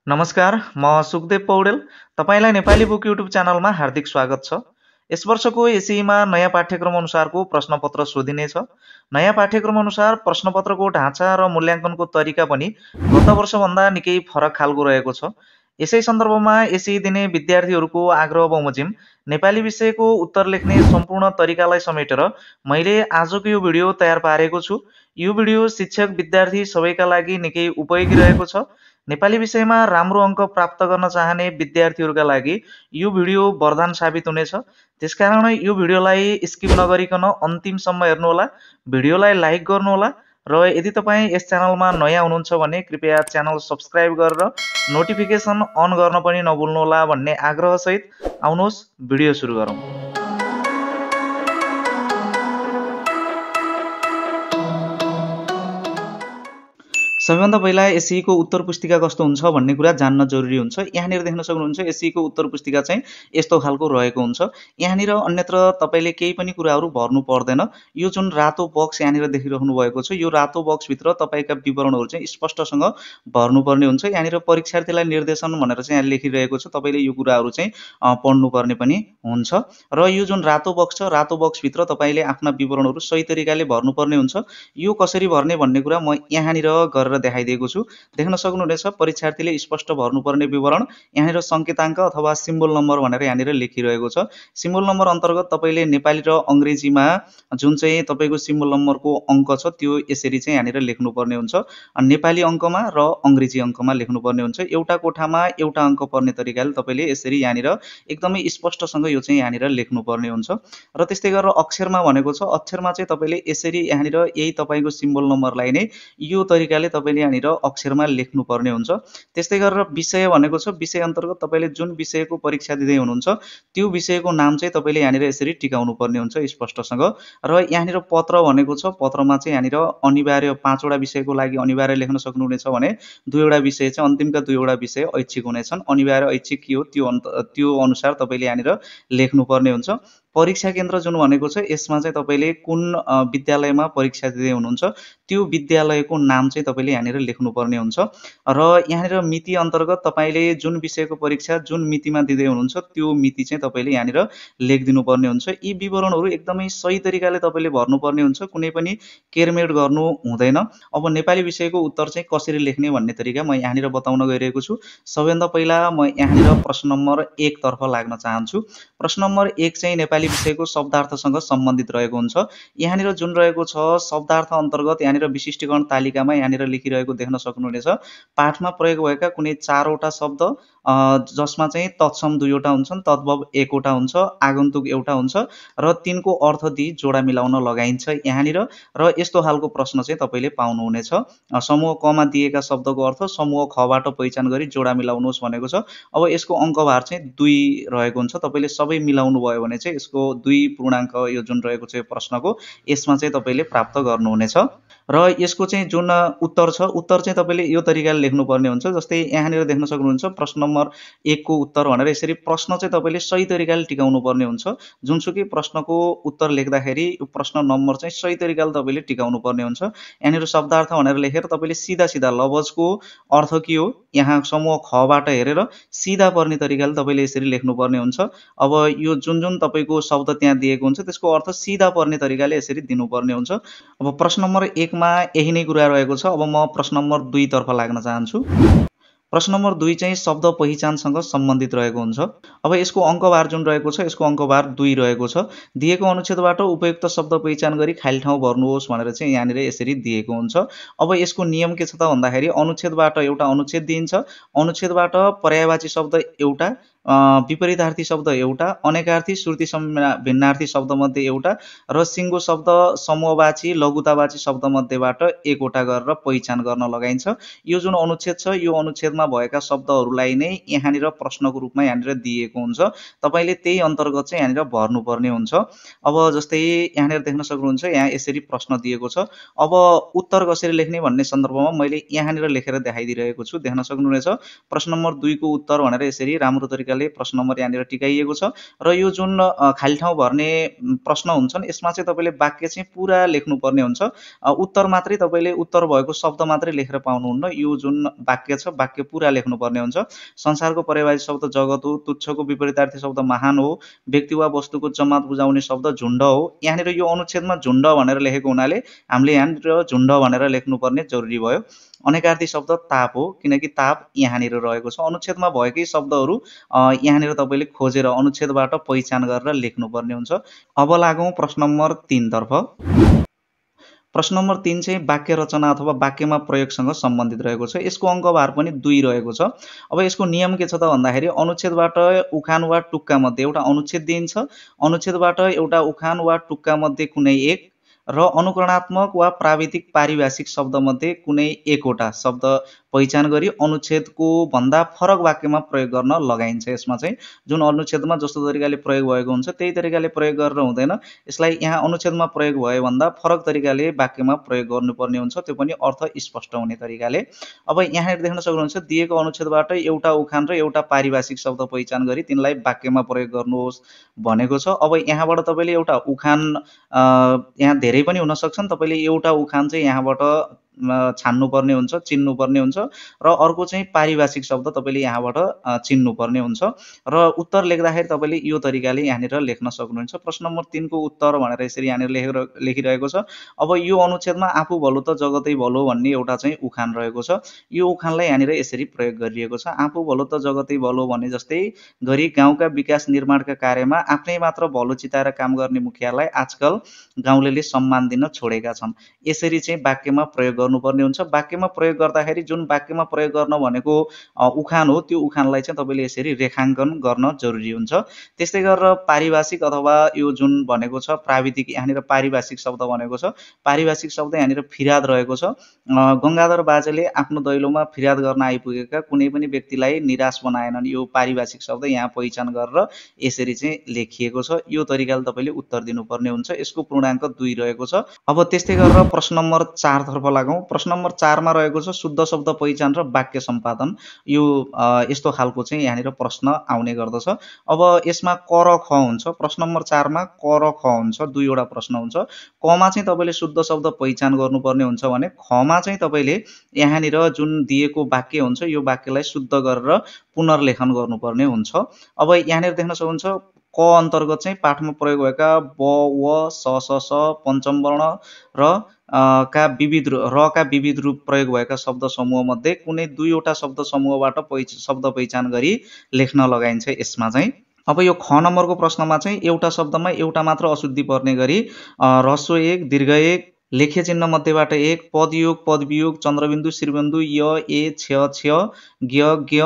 नमस्कार, म सुखदेव पौडेल। तपाईँलाई नेपाली बुक युट्युब च्यानलमा हार्दिक स्वागत छ। यस वर्षको एसईमा नयाँ पाठ्यक्रम अनुसारको प्रश्नपत्र सोधिनेछ। नयाँ पाठ्यक्रम अनुसार प्रश्नपत्रको ढाँचा र मूल्याङ्कनको तरिका पनि गत वर्षभन्दा निकै फरक खालको रहेको छ। यसै सन्दर्भमा एसई दिने विद्यार्थीहरूको आग्रह बमोजिम नेपाली विषयको उत्तर लेख्ने सम्पूर्ण तरिकालाई समेटेर मैले आजको यो भिडियो तयार पारेको छु। यो भिडियो शिक्षक, विद्यार्थी सबैका लागि निकै उपयोगी रहेको छ। नेपाली विषयमा राम्रो अङ्क प्राप्त गर्न चाहने विद्यार्थीहरूका लागि यो भिडियो वरदान साबित हुनेछ। त्यसकारण यो भिडियोलाई स्किप नगरिकन अन्तिमसम्म हेर्नुहोला। भिडियोलाई लाइक गर्नुहोला र यदि तपाईँ यस च्यानलमा नयाँ हुनुहुन्छ भने कृपया च्यानल सब्स्क्राइब गरेर नोटिफिकेसन अन गर्न पनि नभुल्नुहोला भन्ने आग्रहसहित आउनुहोस् भिडियो सुरु गरौँ। सबैभन्दा पहिला एसईको उत्तर पुस्तिका कस्तो हुन्छ भन्ने कुरा जान्न जरुरी हुन्छ। यहाँनिर देख्न सक्नुहुन्छ एसईको उत्तर पुस्तिका चाहिँ यस्तो खालको रहेको हुन्छ। यहाँनिर अन्यत्र तपाईले केही पनि कुराहरू भर्नु पर्दैन। यो जुन रातो बक्स यहाँनिर देखिराख्नु भएको छ, यो रातो बक्सभित्र तपाईका विवरणहरू चाहिँ स्पष्टसँग भर्नुपर्ने हुन्छ। यहाँनिर परीक्षार्थीलाई निर्देशन भनेर चाहिँ यहाँ लेखिरहेको छ। तपाईले यो कुराहरू चाहिँ पढ्नुपर्ने पनि हुन्छ र यो जुन रातो बक्स छ, रातो बक्सभित्र तपाईले आफ्ना विवरणहरू सही तरिकाले भर्नुपर्ने हुन्छ। यो कसरी भर्ने भन्ने कुरा म यहाँनिर गरेर देखाइदिएको छु। देख्न सक्नुहुनेछ परीक्षार्थीले स्पष्ट भर्नुपर्ने विवरण यहाँनिर संकेताङ्क अथवा सिम्बल नम्बर भनेर यहाँनिर लेखिरहेको छ। सिम्बल नम्बर अन्तर्गत तपाईले नेपाली र अंग्रेजीमा जुन चाहिँ तपाईको सिम्बल नम्बरको अङ्क छ त्यो यसरी चाहिँ यहाँनिर लेख्नुपर्ने हुन्छ। नेपाली अङ्कमा र अंग्रेजी अङ्कमा लेख्नुपर्ने हुन्छ। एउटा कोठामा एउटा अङ्क पर्ने तरिकाले तपाईले यसरी यहाँनिर एकदमै स्पष्टसँग यो चाहिँ यहाँनिर लेख्नुपर्ने हुन्छ। र त्यस्तै गरेर अक्षरमा भनेको छ, अक्षरमा चाहिँ तपाईले यसरी यहाँनिर यही तपाईको सिम्बल नम्बरलाई नै यो तरिकाले तपाईले यहाँनिर अक्षरमा लेख्नुपर्ने हुन्छ। त्यस्तै गरेर विषय भनेको छ, विषय अन्तर्गत तपाईले जुन विषयको परीक्षा दिँदै हुनुहुन्छ त्यो विषयको नाम चाहिँ तपाईले यहाँनिर यसरी टिकाउनु पर्ने हुन्छ स्पष्टसँग। र यहाँनिर पत्र भनेको छ, पत्रमा चाहिँ यहाँनिर अनिवार्य 5 वटा विषयको लागि अनिवार्य लेख्न सक्नुहुनेछ भने 2 वटा विषय चाहिँ अन्तिमका 2 वटा विषय ऐच्छिक हुनेछन्। अनिवार्य ऐच्छिक के हो त्यो अनुसार तपाईले यहाँनिर लेख्नुपर्ने हुन्छ। परीक्षा केन्द्र जुन भनेको छ यसमा चाहिँ तपाईले कुन विद्यालयमा परीक्षा दिँदै हुनुहुन्छ त्यो विद्यालयको नाम चाहिँ तपाईले यहाँनिर लेख्नुपर्ने हुन्छ। र यहाँनिर मिति अन्तर्गत तपाईले जुन विषयको परीक्षा जुन मितिमा दिँदै हुनुहुन्छ त्यो मिति चाहिँ तपाईले यहाँनिर लेखिदिनु पर्ने हुन्छ। यी विवरणहरू एकदमै सही तरिकाले तपाईले भर्नुपर्ने हुन्छ, कुनै पनि केरमेड गर्नु हुँदैन। अब नेपाली विषयको उत्तर चाहिँ कसरी लेख्ने भन्ने तरिका म यहाँनिर बताउन गइरहेको छु। सबैभन्दा पहिला म यहाँनिर प्रश्न नम्बर 1 तर्फ लाग्न चाहन्छु। प्रश्न नम्बर 1 चाहिँ नेपाली विषयको शब्दार्थसँग सम्बन्धित रहेको हुन्छ। यहाँनिर जुन रहेको छ शब्दार्थ अन्तर्गत यहाँनिर विशिष्टीकरण तालिकामा यहाँनिर लेखिरहेको देख्न सक्नुहुनेछ। पाठमा प्रयोग भएका कुनै 4 वटा शब्द जसमा चाहिँ तत्सम 2 वटा हुन्छन्, तद्भव 1 वटा हुन्छ, आगन्तुक एउटा हुन्छ र 3 को अर्थ दिई जोडा मिलाउन लगाइन्छ यहाँनिर। र यस्तो खालको प्रश्न चाहिँ तपाईले पाउनुहुनेछ। समूह क मा दिएका शब्दको अर्थ समूह ख बाट पहिचान गरी जोडा मिलाउनुहोस् भनेको छ। अब यसको अङ्कभार चाहिँ 2 रहेको हुन्छ। तपाईले सबै मिलाउनु भयो भने चाहिँ यसको 2 पूर्णाङ्क यो जुन रहेको छ यो प्रश्नको यसमा चाहिँ तपाईले प्राप्त गर्नुहुनेछ। र यसको चाहिँ जुन उत्तर छ, उत्तर चाहिँ तपाईले यो तरिकाले लेख्नुपर्ने हुन्छ। जस्तै यहाँनिर देख्न सक्नुहुन्छ प्रश्न नम्बर 1 को उत्तर भनेर यसरी प्रश्न चाहिँ तपाईले सही तरिकाले टिकाउनु पर्ने हुन्छ। जुनसुकै प्रश्नको उत्तर लेख्दाखेरि यो प्रश्न नम्बर चाहिँ सही तरिकाले तपाईले टिकाउनु पर्ने हुन्छ। यहाँनिर शब्दार्थ भनेर लेखेर तपाईले सिधा सिधा लवजको अर्थ के हो यहाँ समूह ख बाट हेरेर सिधा पर्ने तरिकाले तपाईले यसरी लेख्नुपर्ने हुन्छ। अब यो जुन जुन तपाईको शब्द त्यहाँ दिएको हुन्छ त्यसको अर्थ सिधा पर्ने तरिकाले यसरी दिनुपर्ने हुन्छ। अब प्रश्न नम्बर 1 मा यही नै कुरा रहेको छ। अब म प्रश्न नम्बर 2 तर्फ लाग्न चाहन्छु। प्रश्न नम्बर 2 चाहिँ शब्द पहिचानसँग सम्बन्धित रहेको हुन्छ। अब यसको अङ्कभार जुन रहेको छ यसको अङ्कभार 2 रहेको छ। दिएको अनुच्छेदबाट उपयुक्त शब्द पहिचान गरी खाली ठाउँ भर्नुहोस् भनेर चाहिँ यहाँनिर यसरी दिएको हुन्छ। अब यसको नियम के छ त भन्दाखेरि अनुच्छेदबाट एउटा अनुच्छेद दिइन्छ, अनुच्छेदबाट पर्यायवाची शब्द एउटा, विपरीतार्थी शब्द एउटा, अनेकार्थी श्रुति भिन्नार्थी शब्द मध्ये एउटा र सिङ्गो शब्द समूहवाची लघुतावाची शब्द मध्येबाट 1 वटा गरेर पहिचान गर्न लगाइन्छ। यो जुन अनुच्छेद छ यो अनुच्छेदमा भएका शब्दहरूलाई नै यहाँनिर प्रश्नको रूपमा यहाँनिर दिएको हुन्छ। तपाईले त्यही अन्तर्गत चाहिँ यहाँनिर भर्नुपर्ने हुन्छ। अब जस्तै यहाँनिर देख्न सक्नुहुन्छ यहाँ यसरी प्रश्न दिएको छ। अब उत्तर कसरी लेख्ने भन्ने सन्दर्भमा मैले यहाँनिर लेखेर देखाइदिरहेको छु। देख्न सक्नुहुनेछ प्रश्न नम्बर 2 को उत्तर भनेर यसरी राम्रो तरिकाले तरिकाले प्रश्न नम्बर यहाँनिर टिकाइएको छ र यो जुन खाली ठाउँ भर्ने प्रश्न हुन्छन् यसमा चाहिँ तपाईँले वाक्य चाहिँ पुरा लेख्नुपर्ने हुन्छ। उत्तर मात्रै तपाईँले उत्तर भएको शब्द मात्रै लेखेर पाउनुहुन्न। यो जुन वाक्य छ वाक्य पुरा लेख्नुपर्ने हुन्छ। संसारको पर्यायवाची शब्द जगत हो, तुच्छको विपरीतार्थी शब्द महान हो, व्यक्ति वा वस्तुको जमात बुझाउने शब्द झुण्ड हो। यहाँनिर यो अनुच्छेदमा झुण्ड भनेर लेखेको हुनाले हामीले यहाँनिर झुण्ड भनेर लेख्नुपर्ने जरुरी भयो। अनेकार्थी शब्द ताप हो, किनकि ताप यहाँनिर रहेको छ। अनुच्छेदमा भएकै शब्दहरू यहाँनिर तपाईँले खोजेर अनुच्छेदबाट पहिचान गरेर लेख्नुपर्ने हुन्छ। अब लागौँ प्रश्न नम्बर 3 तर्फ। प्रश्न नम्बर 3 चाहिँ वाक्य रचना अथवा वाक्यमा प्रयोगसँग सम्बन्धित रहेको छ। यसको अङ्कभार पनि 2 रहेको छ। अब यसको नियम के छ त भन्दाखेरि अनुच्छेदबाट उखान वा टुक्का मध्ये एउटा अनुच्छेद दिइन्छ। अनुच्छेदबाट एउटा उखान वा टुक्का मध्ये कुनै एक र अनुकरणात्मक वा प्राविधिक पारिभाषिक शब्द मध्ये कुनै एकवटा शब्द पहिचान गरी अनुच्छेदको भन्दा फरक वाक्यमा प्रयोग गर्न लगाइन्छ। यसमा चाहिँ जुन अनुच्छेदमा जस्तो तरिकाले प्रयोग भएको हुन्छ त्यही तरिकाले प्रयोग गरेर हुँदैन। यसलाई यहाँ अनुच्छेदमा प्रयोग भयो भन्दा फरक तरिकाले वाक्यमा प्रयोग गर्नुपर्ने हुन्छ, त्यो पनि अर्थ स्पष्ट हुने तरिकाले। अब यहाँनिर देख्न सक्नुहुन्छ दिएको अनुच्छेदबाट एउटा उखान र एउटा पारिभाषिक शब्द पहिचान गरी तिनलाई वाक्यमा प्रयोग गर्नुहोस् भनेको छ। अब यहाँबाट तपाईँले एउटा उखान यहाँ धेरै पनि हुन सक्छन्, तपाईँले एउटा उखान चाहिँ यहाँबाट छान्नुपर्ने हुन्छ, चिन्नुपर्ने हुन्छ र अर्को चाहिँ पारिभाषिक शब्द तपाईँले यहाँबाट चिन्नुपर्ने हुन्छ र उत्तर लेख्दाखेरि तपाईँले यो तरिकाले यहाँनिर लेख्न सक्नुहुन्छ। प्रश्न नम्बर 3 को उत्तर भनेर यसरी यहाँनिर लेखिरहेको छ। अब यो अनुच्छेदमा आफू भलो त जगतै भलो भन्ने एउटा चाहिँ उखान रहेको छ। यो उखानलाई यहाँनिर यसरी प्रयोग गरिएको छ। आफू भलो त जगतै भलो भने जस्तै गरी गाउँका विकास निर्माणका कार्यमा आफ्नै मात्र भलो चिताएर काम गर्ने मुखियालाई आजकल गाउँलेले सम्मान दिन छोडेका छन्। यसरी चाहिँ वाक्यमा प्रयोग गर्नुपर्ने हुन्छ। वाक्यमा प्रयोग गर्दाखेरि जुन वाक्यमा प्रयोग गर्न भनेको उखान हो त्यो उखानलाई चाहिँ तपाईँले यसरी रेखाङ्कन गर्न जरुरी हुन्छ। त्यस्तै गरेर पारिभाषिक अथवा यो जुन भनेको छ प्राविधिक, यहाँनिर पारिभाषिक शब्द भनेको छ। पारिभाषिक शब्द यहाँनिर फिराद रहेको छ। गङ्गाधर बाजेले आफ्नो दैलोमा फिराद गर्न आइपुगेका कुनै पनि व्यक्तिलाई निराश बनाएनन्। यो पारिभाषिक शब्द यहाँ पहिचान गरेर यसरी चाहिँ लेखिएको छ। यो तरिकाले तपाईँले उत्तर दिनुपर्ने हुन्छ। यसको पूर्णाङ्क 2 रहेको छ। अब त्यस्तै गरेर प्रश्न नम्बर 4 तर्फ लागौँ। प्रश्न नम्बर 4 मा रहेको छ शुद्ध शब्द पहिचान र वाक्य सम्पादन। यो यस्तो खालको चाहिँ यहाँनिर प्रश्न आउने गर्दछ। अब यसमा क र ख हुन्छ। प्रश्न नम्बर 4 मा क र ख हुन्छ, 2 वटा प्रश्न हुन्छ। क मा चाहिँ तपाईँले शुद्ध शब्द पहिचान गर्नुपर्ने हुन्छ भने ख मा चाहिँ तपाईँले यहाँनिर जुन दिएको वाक्य हुन्छ यो वाक्यलाई शुद्ध गरेर पुनर्लेखन गर्नुपर्ने हुन्छ। अब यहाँनिर देख्न सक्नुहुन्छ क अन्तर्गत चाहिँ पाठमा प्रयोग भएका ब, व, स, स, पञ्चम वर्ण र का विविध रूप प्रयोग भएका शब्द समूह मध्ये कुनै 2 वटा शब्द समूहबाट शब्द पहिचान गरी लेख्न लगाइन्छ। यसमा चाहिँ अब यो ख नम्बरको प्रश्नमा चाहिँ एउटा शब्दमा एउटा मात्र अशुद्धि पर्ने गरी ह्रस्व 1, दीर्घ 1, लेख्य चिन्ह मध्येबाट 1, पदयोग, पदवियोग, चन्द्रबिन्दु, श्रीबिन्दु, य, ए, छ, ज्ञ, ज्ञ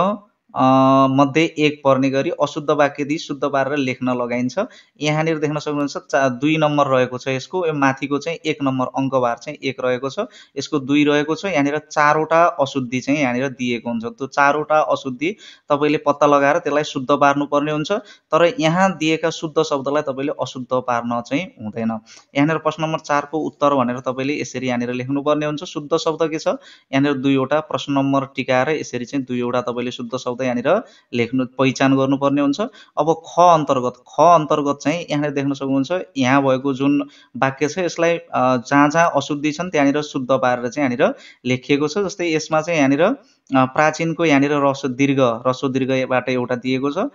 मध्ये 1 पर्ने गरी अशुद्ध वाक्य दिई शुद्ध पारेर लेख्न लगाइन्छ। यहाँनिर देख्न सक्नुहुन्छ 2 नम्बर रहेको छ यसको। यो माथिको चाहिँ 1 नम्बर अङ्कभार चाहिँ 1 रहेको छ, यसको 2 रहेको छ। यहाँनिर 4 वटा अशुद्धि चाहिँ यहाँनिर दिएको हुन्छ। त्यो 4 वटा अशुद्धि तपाईँले पत्ता लगाएर त्यसलाई शुद्ध पार्नुपर्ने हुन्छ। तर यहाँ दिएका शुद्ध शब्दलाई तपाईँले अशुद्ध पार्न चाहिँ हुँदैन। यहाँनिर प्रश्न नम्बर 4 को उत्तर भनेर तपाईँले यसरी यहाँनिर लेख्नुपर्ने हुन्छ। शुद्ध शब्द के छ यहाँनिर 2 वटा प्रश्न नम्बर टिकाएर यसरी चाहिँ 2 वटा तपाईँले शुद्ध शब्द यहाँनिर लेख्नु पहिचान गर्नुपर्ने हुन्छ। अब ख अन्तर्गत चाहिँ यहाँनिर देख्न सक्नुहुन्छ यहाँ भएको जुन वाक्य छ यसलाई जहाँ जहाँ अशुद्धि छन् त्यहाँनिर शुद्ध पारेर चाहिँ यहाँनिर लेखिएको छ। जस्तै यसमा चाहिँ यहाँनिर प्राचीनको यहाँनिर ह्रस्व दीर्घबाट एउटा दिएको छ।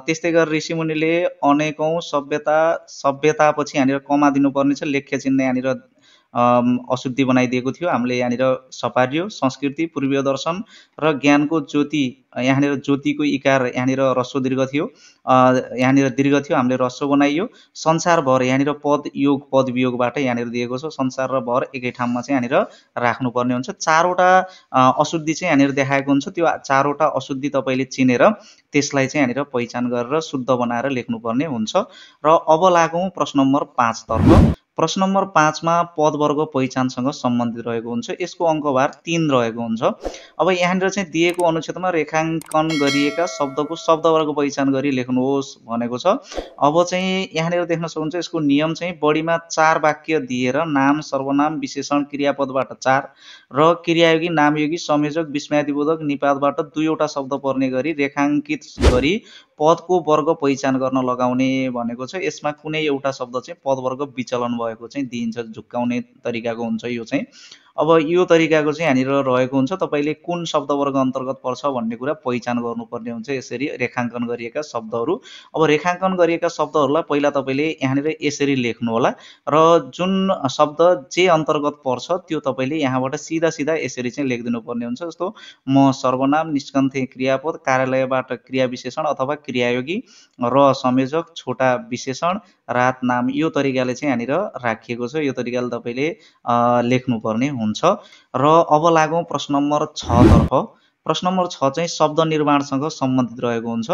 त्यस्तै गरेर ऋषिमुनिले अनेकौं सभ्यतापछि यहाँनिर कमा दिनुपर्ने छ। लेख्य चिन्ह यहाँनिर अशुद्धि बनाइदिएको थियो, हामीले यहाँनिर सपारियो। संस्कृति, पूर्वीय दर्शन र ज्ञानको ज्योति, यहाँनिर ज्योतिको इकार यहाँनिर ह्रस्व दीर्घ थियो, यहाँनिर दीर्घ थियो, हामीले ह्रस्व बनाइयो। संसार भर यहाँनिर पद योग पद वियोगबाट यहाँनिर दिएको छ। संसार र भर एकै ठाउँमा चाहिँ यहाँनिर राख्नुपर्ने हुन्छ। 4 वटा अशुद्धि चाहिँ यहाँनिर देखाएको हुन्छ। त्यो 4 वटा अशुद्धि तपाईँले चिनेर त्यसलाई चाहिँ यहाँनिर पहिचान गरेर शुद्ध बनाएर लेख्नुपर्ने हुन्छ। र अब लागौँ प्रश्न नम्बर 5 तर्फ। प्रश्न नम्बर 5 मा पदवर्ग पहिचानसँग सम्बन्धित रहेको हुन्छ। यसको अङ्कभार 3 रहेको हुन्छ। अब यहाँनिर चाहिँ दिएको अनुच्छेदमा रेखाङ्कन गरिएका शब्दको शब्दवर्ग पहिचान गरी लेख्नुहोस् भनेको छ। अब चाहिँ यहाँनिर देख्न सक्नुहुन्छ यसको नियम चाहिँ बढीमा 4 वाक्य दिएर नाम, सर्वनाम, विशेषण, क्रियापदबाट 4 र क्रियायोगी, नामयोगी, संयोजक, विस्मयादिबोधक, निपातबाट 2 वटा शब्द पर्ने गरी रेखाङ्कित गरी पदको वर्ग पहिचान गर्न लगाउने भनेको छ। यसमा कुनै एउटा शब्द चाहिँ पदवर्ग विचलन भएको चाहिँ दिइन्छ, झुक्काउने तरिकाको हुन्छ यो चाहिँ। अब यो तरिकाको चाहिँ यहाँनिर रहेको हुन्छ, तपाईँले कुन शब्दवर्ग अन्तर्गत पर्छ भन्ने कुरा पहिचान गर्नुपर्ने हुन्छ यसरी रेखाङ्कन गरिएका शब्दहरू। अब रेखाङ्कन गरिएका शब्दहरूलाई पहिला तपाईँले यहाँनिर यसरी लेख्नु होला र जुन शब्द जे अन्तर्गत पर्छ त्यो तपाईँले यहाँबाट सिधा सिधा यसरी चाहिँ लेखिदिनु पर्ने हुन्छ। जस्तो म सर्वनाम, निस्कन्थे क्रियापद, कार्यालयबाट क्रिया विशेषण अथवा क्रियायोगी, र संयोजक, छोटा विशेषण, रात नाम, यो तरिकाले चाहिँ यहाँनिर राखिएको छ। यो तरिकाले तपाईँले लेख्नुपर्ने हुन्छ। र अब लागौँ प्रश्न नम्बर 6 तर्फ। प्रश्न नम्बर 6 चाहिँ शब्द निर्माणसँग सम्बन्धित रहेको हुन्छ।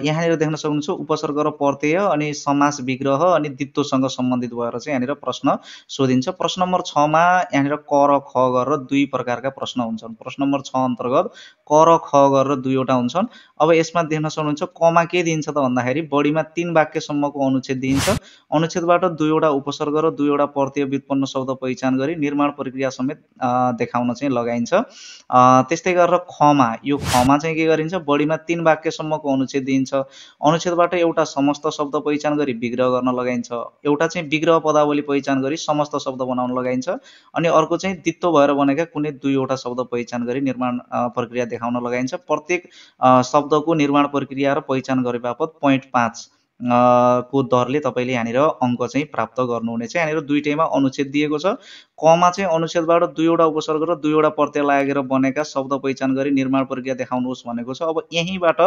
यहाँनिर देख्न सक्नुहुन्छ उपसर्ग र प्रत्यय अनि समास विग्रह अनि दित्वसँग सम्बन्धित भएर चाहिँ यहाँनिर प्रश्न सोधिन्छ। प्रश्न नम्बर 6 मा यहाँनिर क र ख गरेर 2 प्रकारका प्रश्न हुन्छन्। प्रश्न नम्बर 6 अन्तर्गत क र ख गरेर 2 वटा हुन्छन्। अब यसमा देख्न सक्नुहुन्छ कमा के दिन्छ त भन्दाखेरि बढीमा 3 वाक्यसम्मको अनुच्छेद दिइन्छ। अनुच्छेदबाट 2 वटा उपसर्ग र 2 वटा प्रत्यय व्युत्पन्न शब्द पहिचान गरी निर्माण प्रक्रिया समेत देखाउन चाहिँ लगाइन्छ। त्यस्तै गरेर खमा, यो खमा चाहिँ के गरिन्छ बढीमा 3 वाक्यसम्मको अनुच्छेद दिइन्छ। अनुच्छेदबाट एउटा समस्त शब्द पहिचान गरी विग्रह गर्न लगाइन्छ। एउटा चाहिँ विग्रह पदावली पहिचान गरी समस्त शब्द बनाउन लगाइन्छ। अनि अर्को चाहिँ दित्व भएर बनेका कुनै 2 वटा शब्द पहिचान गरी निर्माण प्रक्रिया देखाउन लगाइन्छ। प्रत्येक शब्दको निर्माण प्रक्रिया र पहिचान गरे बापत 0.5 को दरले तपाईँले यहाँनिर अङ्क चाहिँ प्राप्त गर्नुहुनेछ। यहाँनिर दुईटैमा अनुच्छेद दिएको छ। कमा चाहिँ अनुच्छेदबाट 2 वटा उपसर्ग र 2 वटा प्रत्यय लागेर बनेका शब्द पहिचान गरी निर्माण प्रक्रिया देखाउनुहोस् भनेको छ। अब यहीँबाट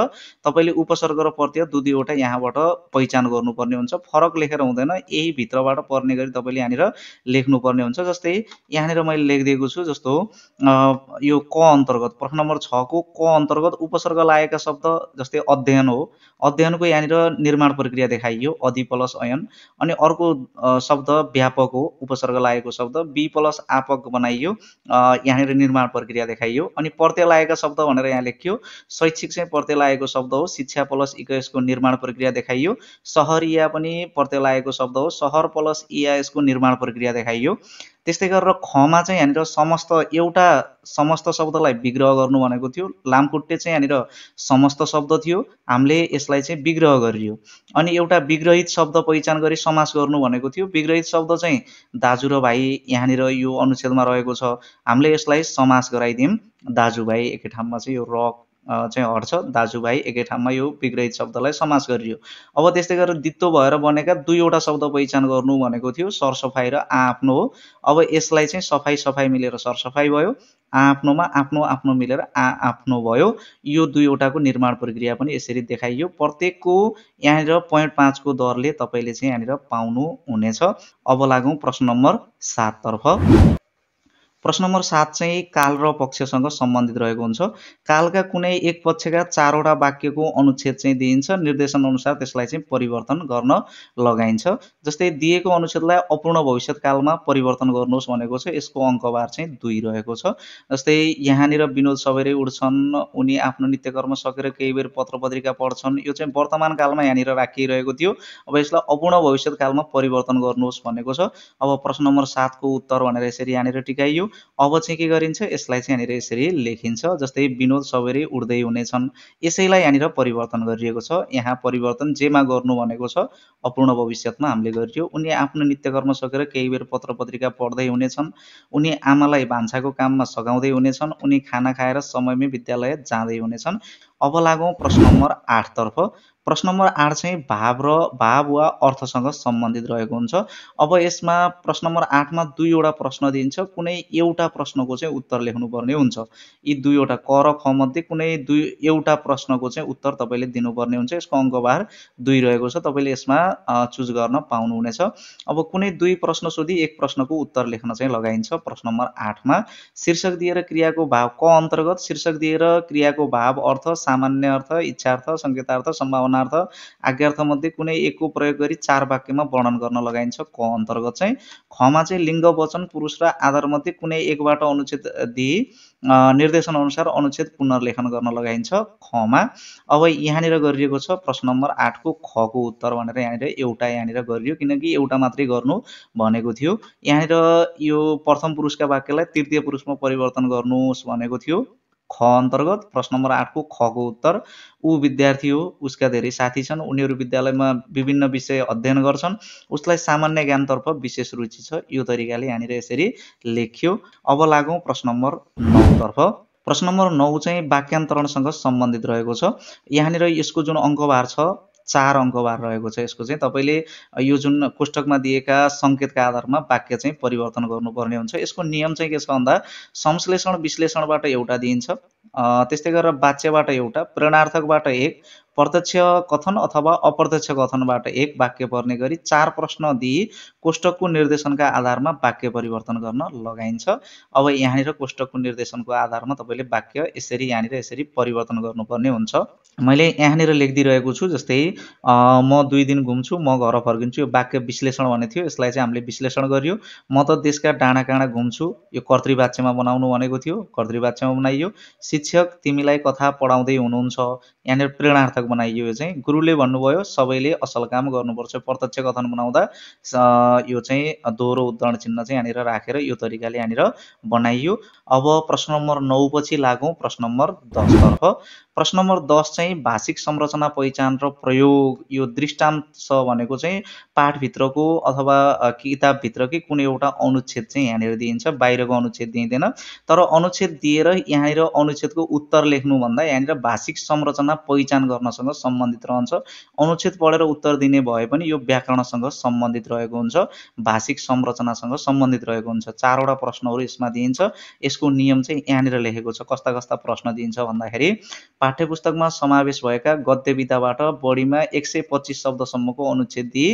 तपाईँले उपसर्ग र प्रत्यय 2 वटा यहाँबाट पहिचान गर्नुपर्ने हुन्छ। फरक लेखेर हुँदैन, यही भित्रबाट पर्ने गरी तपाईँले यहाँनिर लेख्नुपर्ने हुन्छ। जस्तै यहाँनिर मैले लेखिदिएको छु, जस्तो यो क अन्तर्गत प्रश्न नम्बर 6 को क अन्तर्गत उपसर्ग लागेका शब्द जस्तै अध्ययन हो। अध्ययनको यहाँनिर निर्माण प्रक्रिया देखाइयो अधि प्लस अयन। अनि अर्को शब्द व्यापक हो, उपसर्ग लागेको शब्द बी प्लस आपक बनाइयो, यहाँनिर निर्माण प्रक्रिया देखाइयो। अनि प्रत्यय लागेका शब्द भनेर यहाँ लेखियो। शैक्षिक चाहिँ प्रत्यय लागेको शब्द हो, शिक्षा प्लस इकसको निर्माण प्रक्रिया देखाइयो। सहरिया पनि प्रत्यय लागेको शब्द हो, सहर प्लस इयासको निर्माण प्रक्रिया देखाइयो। त्यस्तै गरेर खमा चाहिँ यहाँनिर एउटा समस्त शब्दलाई विग्रह गर्नु भनेको थियो। लामखुट्टे चाहिँ यहाँनिर समस्त शब्द थियो, हामीले यसलाई चाहिँ विग्रह गरियो। अनि एउटा विग्रहित शब्द पहिचान गरी समास गर्नु भनेको थियो। विग्रहित शब्द चाहिँ दाजु र भाइ यहाँनिर यो अनुच्छेदमा रहेको छ, हामीले यसलाई समास गराइदियौँ। दाजुभाइ एकै ठाउँमा चाहिँ यो र चाहिँ हट्छ, दाजुभाइ एकै ठाउँमा यो विग्रहित शब्दलाई समास गरियो। अब त्यस्तै गरेर दित्व भएर बनेका 2 वटा शब्द पहिचान गर्नु भनेको थियो, सरसफाइ र आफ्नो हो। अब यसलाई चाहिँ सफाइ सफाइ मिलेर सरसफाइ भयो, आफ्नोमा आफ्नो आफ्नो मिलेर आफ्नो भयो। यो 2 वटाको निर्माण प्रक्रिया पनि यसरी देखाइयो। प्रत्येकको यहाँनिर 0.5 को दरले तपाईँले चाहिँ यहाँनिर पाउनु हुनेछ। अब लागौँ प्रश्न नम्बर 7 तर्फ। प्रश्न नम्बर 7 चाहिँ काल र पक्षसँग सम्बन्धित रहेको हुन्छ। कालका कुनै एक पक्षका 4 वटा वाक्यको अनुच्छेद चाहिँ दिइन्छ। निर्देशन अनुसार त्यसलाई चाहिँ परिवर्तन गर्न लगाइन्छ। जस्तै दिएको अनुच्छेदलाई अपूर्ण भविष्यत कालमा परिवर्तन गर्नुहोस् भनेको छ। यसको अङ्कभार चाहिँ 2 रहेको छ। जस्तै यहाँनिर विनोद सबेरै उठ्छन्, उनी आफ्नो नित्यकर्म सकेर केही बेर पत्र पत्रिका पढ्छन्। यो चाहिँ वर्तमान कालमा यहाँनिर राखिरहेको थियो। अब यसलाई अपूर्ण भविष्यत कालमा परिवर्तन गर्नुहोस् भनेको छ। अब प्रश्न नम्बर 7 को उत्तर भनेर यसरी यहाँनिर टिकाइयो। अब चाहिँ के गरिन्छ, यसलाई चाहिँ यहाँनिर यसरी लेखिन्छ। जस्तै विनोद सबेरै उठ्दै हुनेछन्, यसैलाई यहाँनिर परिवर्तन गरिएको छ। यहाँ परिवर्तन जेमा गर्नु भनेको छ अपूर्ण भविष्यतमा हामीले गरियो। उनी आफ्नो नित्यकर्म सकेर केही बेर पत्र पत्रिका पढ्दै हुनेछन्, उनी आमालाई भान्साको काममा सघाउँदै हुनेछन्, उनी खाना खाएर समयमै विद्यालय जाँदै हुनेछन्। अब लागौँ प्रश्न नम्बर 8 तर्फ। प्रश्न नम्बर 8 चाहिँ भाव वा अर्थसँग सम्बन्धित रहेको हुन्छ। अब यसमा प्रश्न नम्बर 8 मा 2 वटा प्रश्न दिन्छ। कुनै एउटा प्रश्नको चाहिँ उत्तर लेख्नुपर्ने हुन्छ। यी 2 वटा क र ख मध्ये कुनै एउटा प्रश्नको चाहिँ उत्तर तपाईँले दिनुपर्ने हुन्छ। यसको अङ्कभार 2 रहेको छ। तपाईँले यसमा चुज गर्न पाउनुहुनेछ। अब कुनै 2 प्रश्न सोधी एक प्रश्नको उत्तर लेख्न चाहिँ लगाइन्छ। प्रश्न नम्बर 8 मा शीर्षक दिएर क्रियाको भाव क अन्तर्गत शीर्षक दिएर क्रियाको भाव, अर्थ, सामान्य अर्थ, इच्छार्थ, सङ्केतार्थ, सम्भावना प्रश्नार्थ आज्ञार्थ मध्ये कुनै एकको प्रयोग गरी 4 वाक्यमा वर्णन गर्न लगाइन्छ। क अन्तर्गत चाहिँ खमा चाहिँ लिङ्ग वचन पुरुष र आधार मध्ये कुनै एकबाट अनुच्छेद दिई निर्देशन अनुसार अनुच्छेद पुनर्लेखन गर्न लगाइन्छ। खमा अब यहाँनिर गरिएको छ प्रश्न नम्बर 8 को ख को उत्तर भनेर यहाँनिर एउटा यहाँनिर गरियो, किनकि एउटा मात्रै गर्नु भनेको थियो। यहाँनिर यो प्रथम पुरुषका वाक्यलाई तृतीय पुरुषमा परिवर्तन गर्नुहोस् भनेको थियो। ख अन्तर्गत प्रश्न नम्बर 8 को ख को उत्तर ऊ विद्यार्थी हो, उसका धेरै साथी छन्, उनीहरू विद्यालयमा विभिन्न विषय अध्ययन गर्छन्, उसलाई सामान्य ज्ञानतर्फ विशेष रुचि छ। यो तरिकाले यहाँनिर यसरी लेख्यो। अब लागौँ प्रश्न नम्बर 9 तर्फ। प्रश्न नम्बर 9 चाहिँ वाक्यान्तरणसँग सम्बन्धित रहेको छ। यहाँनिर यसको जुन अङ्कभार छ 4 अङ्कभार रहेको छ। यसको चाहिँ तपाईले यो जुन कोष्टकमा दिएका संकेतका आधारमा वाक्य चाहिँ परिवर्तन गर्नुपर्ने हुन्छ। यसको नियम चाहिँ के छ भन्दा संश्लेषण विश्लेषणबाट एउटा दिइन्छ, त्यस्तै गरेर वाच्यबाट एउटा, प्रेरणार्थकबाट एक, प्रत्यक्ष कथन अथवा अप्रत्यक्ष कथनबाट एक वाक्य पर्ने गरी 4 प्रश्न दिई कोष्टकको निर्देशनका आधारमा वाक्य परिवर्तन गर्न लगाइन्छ। अब यहाँनिर कोष्टकको निर्देशनको आधारमा तपाईले वाक्य यसरी यहाँनिर यसरी परिवर्तन गर्नुपर्ने हुन्छ। मैले यहाँनिर लेखिदिरहेको छु, जस्तै म 2 दिन घुम्छु, म घर फर्किन्छु। यो वाक्य विश्लेषण भन्ने थियो, यसलाई चाहिँ हामीले विश्लेषण गरियो। म त देशका डाँडा काँडा घुम्छु, यो कर्तृवाच्यमा बनाउनु भनेको थियो, कर्तृवाच्यमा बनाइयो। शिक्षक तिमीलाई कथा पढाउँदै हुनुहुन्छ, यहाँनिर प्रेरणार्थक बनाइयो। यो चाहिँ गुरुले भन्नुभयो सबैले असल काम गर्नुपर्छ। प्रत्यक्ष कथन बनाउँदा यो चाहिँ दोहोरो उद्धरण चिन्ह चाहिँ यहाँनिर राखेर यो तरिकाले यहाँनिर बनाइयो। अब प्रश्न नम्बर 9 पछि लागौँ प्रश्न नम्बर 10 तर्फ। प्रश्न नम्बर 10 चाहिँ भाषिक संरचना पहिचान र प्रयोग। यो दृष्टान्त भनेको चाहिँ पाठभित्रको अथवा किताबभित्रकै कुनै एउटा अनुच्छेद चाहिँ यहाँनिर दिइन्छ, बाहिरको अनुच्छेद दिइँदैन। तर अनुच्छेद दिएर यहाँनिर अनुच्छेदको उत्तर लेख्नु भन्दा यहाँनिर भाषिक संरचना पहिचान गर्नसँग सम्बन्धित रहन्छ। अनुच्छेद पढेर उत्तर दिने भए पनि यो व्याकरणसँग सम्बन्धित रहेको हुन्छ, भाषिक संरचनासँग सम्बन्धित रहेको हुन्छ। 4 वटा प्रश्नहरू यसमा दिइन्छ। यसको नियम चाहिँ यहाँनिर लेखेको छ। कस्ता कस्ता प्रश्न दिइन्छ भन्दाखेरि पाठ्यपुस्तकमा समावेश भएका गद्य विधाबाट बढीमा 125 शब्दसम्मको अनुच्छेद दिई।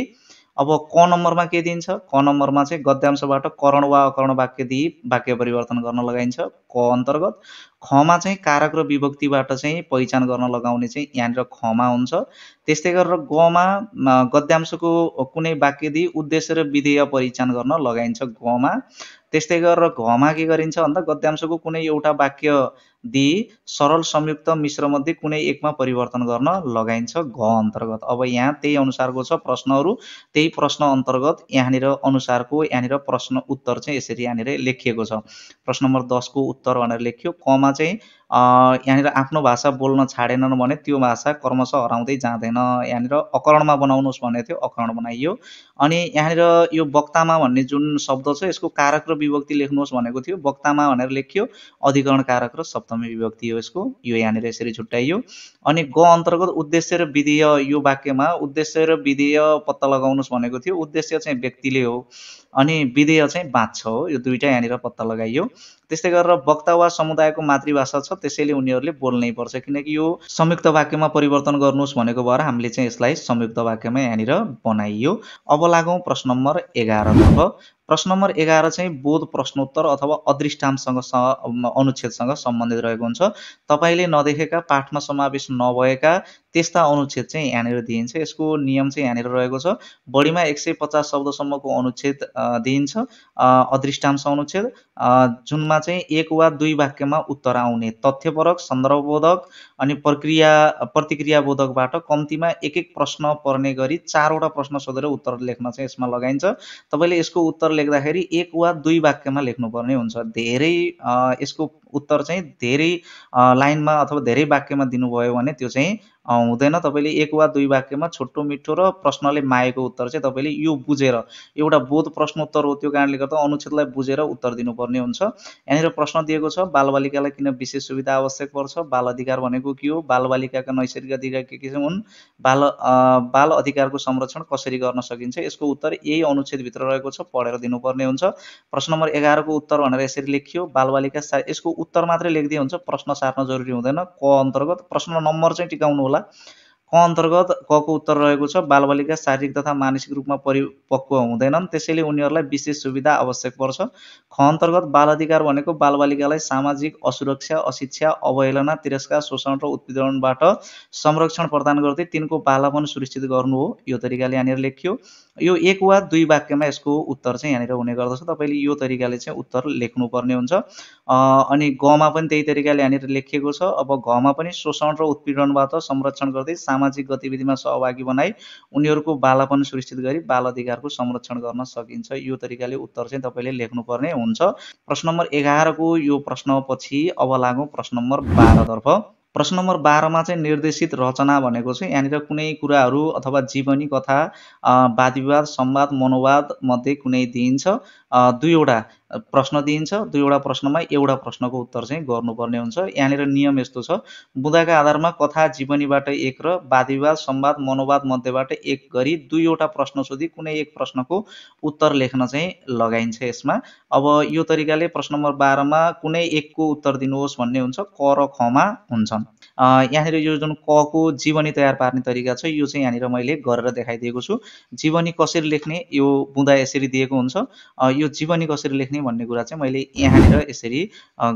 अब क नम्बरमा के दिन्छ? क नम्बरमा चाहिँ गद्यांशबाट करण वा अकरण वाक्य दिई वाक्य परिवर्तन गर्न लगाइन्छ। क अन्तर्गत खमा चाहिँ कारक र विभक्तिबाट चाहिँ पहिचान गर्न लगाउने चाहिँ यहाँनिर खमा हुन्छ। त्यस्तै गरेर गमा गद्यांशको कुनै वाक्य दिई उद्देश्य र विधेय पहिचान गर्न लगाइन्छ गमा। त्यस्तै गरेर घमा के गरिन्छ भन्दा गद्यांशको कुनै एउटा वाक्य दिई सरल संयुक्त मिश्र मध्ये कुनै एकमा परिवर्तन गर्न लगाइन्छ घ अन्तर्गत। अब यहाँ त्यही अनुसारको छ प्रश्नहरू, त्यही प्रश्न अन्तर्गत यहाँनिर अनुसारको यहाँनिर प्रश्न उत्तर चाहिँ यसरी यहाँनिर लेखिएको छ। प्रश्न नम्बर 10 को उत्तर भनेर लेख्यो। कमा चाहिँ यहाँनिर आफ्नो भाषा बोल्न छाडेनन् भने त्यो भाषा क्रमशः हराउँदै जाँदैन। यहाँनिर अकरणमा बनाउनुहोस् भनेको थियो, अकरण बनाइयो। अनि यहाँनिर यो वक्तामा भन्ने जुन शब्द छ यसको कारक र विभक्ति लेख्नुहोस् भनेको थियो, वक्तामा भनेर लेख्यो। अधिकरण कारक र सप्तमी विभक्ति हो यसको, यो यहाँनिर यसरी छुट्याइयो। अनि ग अन्तर्गत उद्देश्य र विधेय, यो वाक्यमा उद्देश्य र विधेय पत्ता लगाउनुहोस् भनेको थियो। उद्देश्य चाहिँ व्यक्तिले हो अनि विधेय चाहिँ बाँच्छ हो, यो दुईटा यहाँनिर पत्ता लगाइयो। त्यस्तै गरेर वक्ता वा समुदायको मातृभाषा छ त्यसैले उनीहरूले बोल्नै पर्छ, किनकि यो संयुक्त वाक्यमा परिवर्तन गर्नुहोस् भनेको भएर हामीले चाहिँ यसलाई संयुक्त वाक्यमा यहाँनिर बनाइयो। अब लागौँ प्रश्न नम्बर 11 तर्फ। प्रश्न नम्बर 11 चाहिँ बोध प्रश्नोत्तर अथवा अदृष्टान्तसँग अनुच्छेदसँग सम्बन्धित रहेको हुन्छ। तपाईले नदेखेका पाठमा समावेश नभएका त्यस्ता अनुच्छेद चाहिँ यहाँनिर दिइन्छ। यसको नियम चाहिँ यहाँनिर रहेको छ। बढीमा 150 शब्दसम्मको अनुच्छेद दिइन्छ, अदृष्टांश अनुच्छेद, जुनमा चाहिँ एक वा दुई वाक्यमा उत्तर आउने, तथ्यपरक, सन्दर्भबोधक अनि प्रतिक्रियाबोधकबाट कम्तीमा एक एक प्रश्न पर्ने गरी 4 वटा प्रश्न सोधेर उत्तर लेख्न चाहिँ यसमा लगाइन्छ। तपाईले यसको उत्तर लेख्दाखेरि एक वा दुई वाक्यमा लेख्नुपर्ने हुन्छ। धेरै यसको उत्तर चाहिँ धेरै लाइनमा अथवा धेरै वाक्यमा दिनुभयो भने त्यो चाहिँ हुँदैन। तपाईले एक वा दुई वाक्यमा छोटो मिठो र प्रश्नले मागेको उत्तर चाहिँ तपाईले यो बुझेर, एउटा बोध प्रश्नोत्तर हो त्यो कारणले गर्दा अनुच्छेदलाई बुझेर उत्तर दिनुपर्ने हुन्छ। यहाँनिर प्रश्न दिएको छ बालबालिकालाई किन विशेष सुविधा आवश्यक पर्छ, बाल अधिकार भनेको के हो, बालबालिकाका नैसर्गिक अधिकार के हुन्, बाल अधिकारको संरक्षण कसरी गर्न सकिन्छ, यसको उत्तर यही अनुच्छेदभित्र रहेको छ, पढेर दिनुपर्ने हुन्छ। प्रश्न नम्बर 11 को उत्तर भनेर यसरी लेखियो। बालबालिका, यसको उत्तर मात्रै लेख्दै हुन्छ, प्रश्न सार्न जरुरी हुँदैन। क अन्तर्गत प्रश्न नम्बर चाहिँ टिकाउनु होला। क अन्तर्गत क को उत्तर रहेको छ बालबालिका शारीरिक तथा मानसिक रूपमा परिपक्व हुँदैनन्, त्यसैले उनीहरूलाई विशेष सुविधा आवश्यक पर्छ। ख अन्तर्गत बाल अधिकार भनेको बालबालिकालाई सामाजिक असुरक्षा, अशिक्षा, अवहेलना, तिरस्कार, शोषण र उत्पीडनबाट संरक्षण प्रदान गर्दै तिनको बालापन सुनिश्चित गर्नु हो। यो तरिकाले यहाँनिर लेखियो। यो 1 वा 2 वाक्यमा यसको उत्तर चाहिँ यहाँनिर हुने गर्दछ। तपाईँले यो तरिकाले चाहिँ उत्तर लेख्नुपर्ने हुन्छ। अनि गमा पनि त्यही तरिकाले यहाँनिर लेखिएको छ। अब घमा पनि शोषण र उत्पीडनबाट संरक्षण गर्दै सामाजिक गतिविधिमा सहभागी बनाई उनीहरूको बालापन सुनिश्चित गरी बाल अधिकारको संरक्षण गर्न सकिन्छ। यो तरिकाले उत्तर चाहिँ तपाईँले लेख्नुपर्ने हुन्छ। प्रश्न नम्बर 11 को यो प्रश्नपछि अब लागौँ प्रश्न नम्बर 12 तर्फ। प्रश्न नम्बर 12 मा चाहिँ निर्देशित रचना भनेको चाहिँ यहाँनिर कुनै कुराहरू अथवा जीवनी कथा, वादविवाद, संवाद, मनोवाद मध्ये कुनै दिइन्छ। 2 वटा प्रश्न दिइन्छ। 2 वटा प्रश्नमा एउटा प्रश्नको उत्तर चाहिँ गर्नुपर्ने हुन्छ। यहाँनिर नियम यस्तो छ, बुँदाका आधारमा कथा, जीवनीबाट 1 र वादविवाद, संवाद, मनोवाद मध्येबाट 1 गरी 2 वटा प्रश्न सोधी कुनै एक प्रश्नको उत्तर लेख्न चाहिँ लगाइन्छ यसमा। अब यो तरिकाले प्रश्न नम्बर 12 मा कुनै एकको उत्तर दिनुहोस् भन्ने हुन्छ, क र ख मा हुन्छन्। यहाँनिर यो जुन क को जीवनी तयार पार्ने तरिका छ यो चाहिँ यहाँनिर मैले गरेर देखाइदिएको छु। जीवनी कसरी लेख्ने यो बुँदा यसरी दिएको हुन्छ। यो जीवनी कसरी लेख्ने भन्ने कुरा चाहिँ मैले यहाँनिर यसरी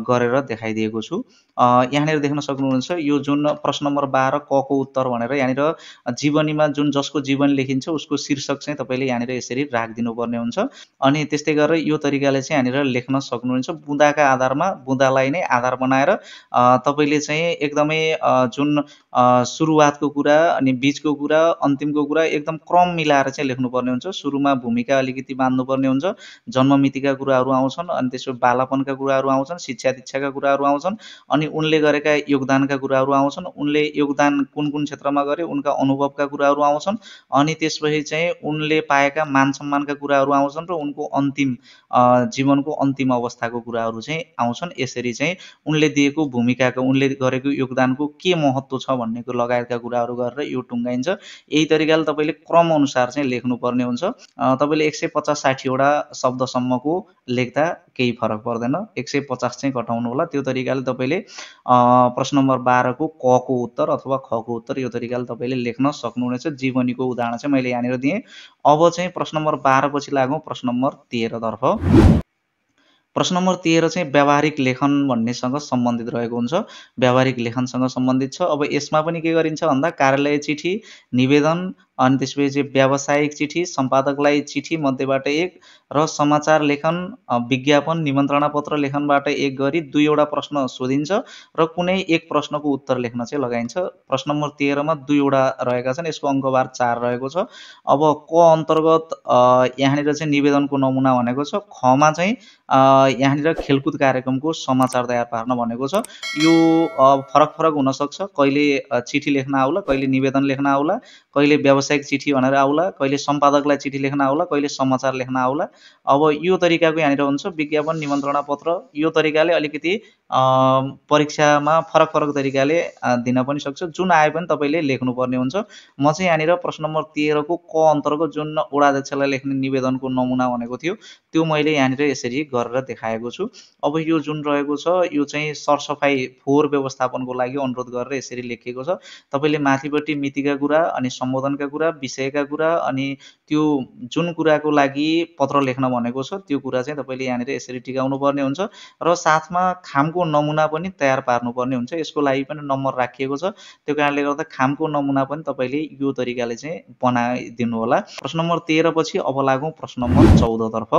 गरेर देखाइदिएको छु। यहाँनिर देख्न सक्नुहुन्छ यो जुन प्रश्न नम्बर 12 क को उत्तर भनेर यहाँनिर जीवनीमा जुन जसको जीवनी लेखिन्छ उसको शीर्षक चाहिँ तपाईँले यहाँनिर यसरी राखिदिनु पर्ने हुन्छ। अनि त्यस्तै गरेर यो तरिकाले चाहिँ यहाँनिर लेख्न सक्नुहुन्छ। बुँदाका आधारमा बुँदालाई नै आधार बनाएर तपाईँले चाहिँ एकदमै जुन सुरुवातको कुरा अनि बिचको कुरा अन्तिमको कुरा एकदम क्रम मिलाएर चाहिँ लेख्नुपर्ने हुन्छ। सुरुमा भूमिका अलिकति बाँध्नुपर्ने हुन्छ, जन्ममितिका कुराहरू आउँछन्, अनि त्यसपछि बालापनका कुराहरू आउँछन्, शिक्षा दीक्षाका कुराहरू आउँछन्, अनि उनले गरेका योगदानका कुराहरू आउँछन्, उनले योगदान कुन कुन क्षेत्रमा गरे उनका अनुभवका कुराहरू आउँछन्, अनि त्यसपछि चाहिँ उनले पाएका मान सम्मानका कुराहरू आउँछन् र उनको अन्तिम जीवनको अन्तिम अवस्थाको कुराहरू चाहिँ आउँछन्। यसरी चाहिँ उनले दिएको भूमिकाको, उनले गरेको योगदानको के महत्त्व छ भन्नेको लगायतका कुराहरू गरेर यो टुङ्गाइन्छ। यही तरिकाले तपाईँले क्रम अनुसार चाहिँ लेख्नुपर्ने हुन्छ। तपाईँले 150-60 वटा शब्दसम्मको लेख्दा केही फरक पर्दैन, 150 चाहिँ घटाउनु होला। त्यो तरिकाले तपाईँले प्रश्न नम्बर 12 को क को उत्तर अथवा ख को उत्तर यो तरिकाले तपाईँले लेख्न सक्नुहुनेछ। जीवनीको उदाहरण चाहिँ मैले यहाँनिर दिएँ। अब चाहिँ प्रश्न नम्बर 12 पछि लागौँ प्रश्न नम्बर 13 तर्फ। प्रश्न नम्बर 13 चाहिँ व्यावहारिक लेखन भन्नेसँग सम्बन्धित रहेको हुन्छ। व्यावहारिक लेखनसँग सम्बन्धित छ। अब यसमा पनि के गरिन्छ भन्दा कार्यालय चिठी, निवेदन, अनि त्यसपछि व्यावसायिक चिठी, सम्पादकलाई चिठी मध्येबाट 1 र समाचार लेखन, विज्ञापन, निमन्त्रणा पत्र लेखनबाट 1 गरी 2 वटा प्रश्न सोधिन्छ र कुनै एक प्रश्नको उत्तर लेख्न चाहिँ लगाइन्छ। प्रश्न नम्बर 13 मा 2 वटा रहेका छन्, यसको अङ्कबार 4 रहेको छ। अब क अन्तर्गत यहाँनिर चाहिँ निवेदनको नमुना भनेको छ। ख मा चाहिँ यहाँनिर खेलकुद कार्यक्रमको समाचार तयार पार्न भनेको छ। यो फरक फरक हुनसक्छ, कहिले चिठी लेख्न आउला, कहिले निवेदन लेख्न आउला, कहिले व्यावसायिक चिठी भनेर आउला, कहिले सम्पादकलाई चिठी लेख्न आउला, कहिले समाचार लेख्न आउला। अब यो तरिकाको यहाँनिर हुन्छ विज्ञापन, निमन्त्रणा पत्र। यो तरिकाले अलिकति परीक्षामा फरक फरक तरिकाले दिन पनि सक्छ। जुन आए पनि तपाईँले लेख्नुपर्ने हुन्छ। म चाहिँ यहाँनिर प्रश्न नम्बर 13 को क अन्तर्गत जुन वडाध्यक्षलाई लेख्ने निवेदनको नमुना भनेको थियो त्यो मैले यहाँनिर यसरी गरेर देखाएको छु। अब यो जुन रहेको छ यो चाहिँ सरसफाइ फोहोर व्यवस्थापनको लागि अनुरोध गरेर यसरी लेखिएको छ। तपाईँले माथिपट्टि मितिका कुरा अनि सम्बोधनका कुरा, विषयका कुरा, अनि त्यो जुन कुराको लागि पत्र लेख्न भनेको छ त्यो कुरा चाहिँ तपाईँले यहाँनिर यसरी टिकाउनु पर्ने हुन्छ र साथमा खामको नमुना पनि तयार पार्नुपर्ने हुन्छ। यसको लागि पनि नम्बर राखिएको छ। त्यो कारणले गर्दा खामको नमुना पनि तपाईँले यो तरिकाले चाहिँ बनाइदिनु होला। प्रश्न नम्बर 13 पछि अब लागौँ प्रश्न नम्बर 14 तर्फ।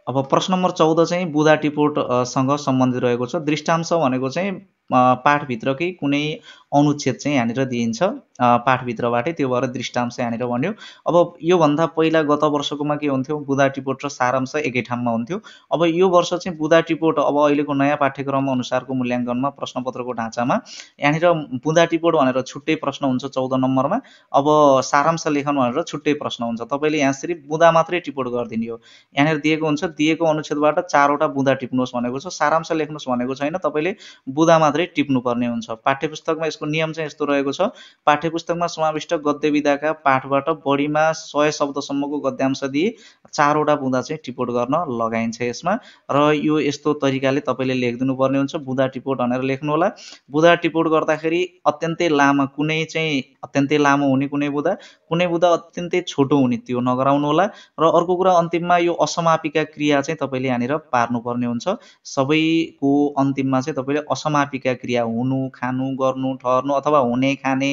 अब प्रश्न नम्बर 14 चाहिँ बुँदा टिपोट सँग सम्बन्धित रहेको छ। दृष्टांश भनेको चाहिँ पाठभित्रकै कुनै अनुच्छेद चाहिँ यहाँनिर दिइन्छ पाठभित्रबाटै, त्यो भएर दृष्टांश यहाँनिर भन्यो। अब योभन्दा पहिला गत वर्षकोमा के हुन्थ्यो, बुँदा टिपोट र सारांश एकै ठाउँमा हुन्थ्यो। अब यो वर्ष चाहिँ बुँदा टिपोट अब अहिलेको नयाँ पाठ्यक्रम अनुसारको मूल्याङ्कनमा प्रश्नपत्रको ढाँचामा यहाँनिर बुँदा टिपोट भनेर छुट्टै प्रश्न हुन्छ 14 नम्बरमा। अब सारांश लेखन भनेर छुट्टै प्रश्न हुन्छ। तपाईँले यहाँ यसरी बुँदा मात्रै टिपोट गरिदिने हो। यहाँनिर दिएको हुन्छ, दिएको अनुच्छेदबाट 4 वटा बुँदा टिप्नुहोस् भनेको छ, सारांश लेख्नुहोस् भनेको छैन। तपाईँले बुँदा मात्रै टिप्नुपर्ने हुन्छ। पाठ्यपुस्तकमा यसको यसको नियम चाहिँ यस्तो रहेको छ, पाठ्यपुस्तकमा समाविष्ट गद्य विधाका पाठबाट बढीमा 100 शब्दसम्मको गद्यांश दिए 4 वटा बुँदा चाहिँ टिपोट गर्न लगाइन्छ यसमा। र यो यस्तो तरिकाले तपाईँले लेखिदिनु पर्ने हुन्छ। बुँदा टिपोट भनेर लेख्नु होला। बुँदा टिपोट गर्दाखेरि अत्यन्तै लामो कुनै चाहिँ अत्यन्तै लामो हुने कुनै बुँदा अत्यन्तै छोटो हुने त्यो नगराउनु होला। र अर्को कुरा अन्तिममा यो असमापिका क्रिया चाहिँ तपाईँले यहाँनिर पार्नुपर्ने हुन्छ। सबैको अन्तिममा चाहिँ तपाईँले असमापिका क्रिया हुनु, खानु, गर्नु, ठहर्नु अथवा हुने, खाने,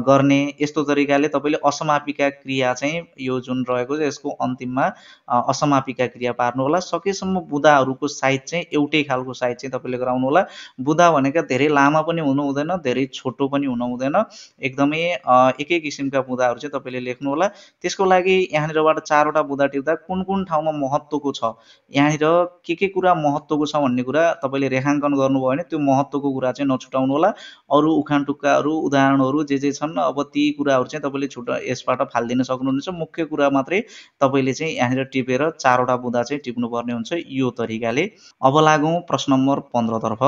गर्ने यस्तो तरिकाले तपाईँले असमापिका क्रिया चाहिँ यो जुन रहेको छ यसको अन्तिममा असमापिका क्रिया पार्नु होला। सकेसम्म बुँदाहरूको साइज चाहिँ एउटै खालको साइज चाहिँ तपाईँले गराउनु होला। बुँदा भनेका धेरै लामा पनि हुनु हुँदैन, धेरै छोटो पनि हुनु हुँदैन, एकदमै एकै किसिमका बुँदाहरू चाहिँ तपाईँले लेख्नु होला। त्यसको लागि यहाँनिरबाट 4 वटा बुँदा टिप्दा कुन कुन ठाउँमा महत्त्वको छ, यहाँनिर के कुरा महत्त्वको छ भन्ने कुरा तपाईँले रेखाङ्कन गर्नुभयो भने त्यो महत्त्वको कुरा चाहिँ नछुटाउनु होला। अरू उखान टुक्काहरू, उदाहरणहरू जे छन् अब ती कुराहरू चाहिँ तपाईँले यसबाट फालिदिन सक्नुहुन्छ। मुख्य कुरा मात्रै तपाईँले चाहिँ यहाँनिर टिपेर 4 वटा बुँदा चाहिँ टिप्नुपर्ने हुन्छ यो तरिकाले। अब लागौँ प्रश्न नम्बर 15 तर्फ।